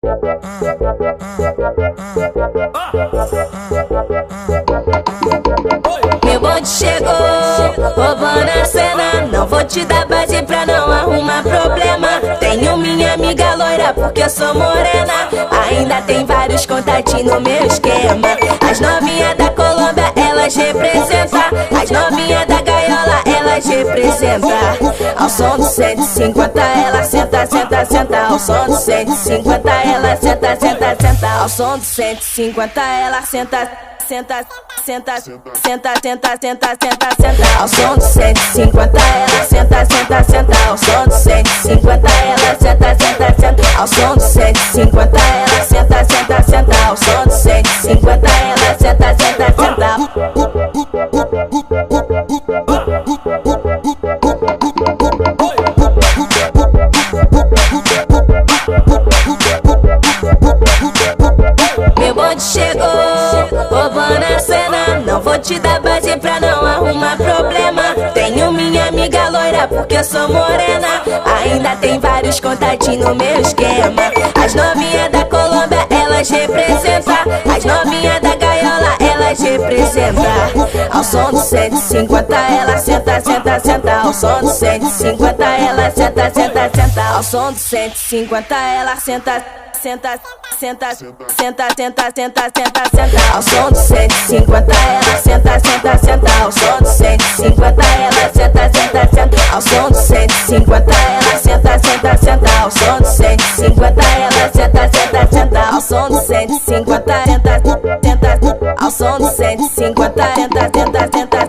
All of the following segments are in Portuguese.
Meu bonde chegou, roubando a cena. Não vou te dar base pra não arrumar problema. Tenho minha amiga loira porque eu sou morena. Ainda tem vários contatinhos no meu esquema. As novinhas da Colômbia, elas representam. As novinhas da gaiola, elas representam. Ao som do 150 ela senta, senta, senta. Ao som do 150 ela senta, senta, senta. Ao som do 150 ela senta, senta, senta, senta, senta, senta, senta, senta. Ao som do 150 ela senta, senta, senta. Ao som do 150 ela senta, senta, senta. Ao som do 150 ela senta, senta, senta. Ao som do 150 ela senta, senta, senta. Meu bonde chegou, roubando a cena. Não vou te dar base pra não arrumar problema. Tenho minha amiga loira porque eu sou morena. Ainda tem vários contatinhos no meu esquema. As novinhas da Colômbia, elas representam. As novinhas da gaiola, elas representam. Ao som do 150 ela senta, senta, senta. Ao som do 150 ela senta, senta, senta. Ao som do 150 ela senta, senta, senta, senta, senta, senta, senta, senta. Ao som do 150 ela senta, senta, senta. Ao som do 150 ela senta, senta, senta. Ao som do 150 ela senta, senta, senta. Ao som do 150 ela senta, senta, senta. Ao som do 150 senta, senta. Ao som do 150 senta, senta, senta.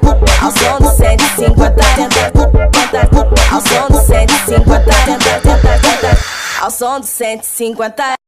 Ao som do 150 senta, senta. Ao som do 150 senta, senta, senta. Ao som do 150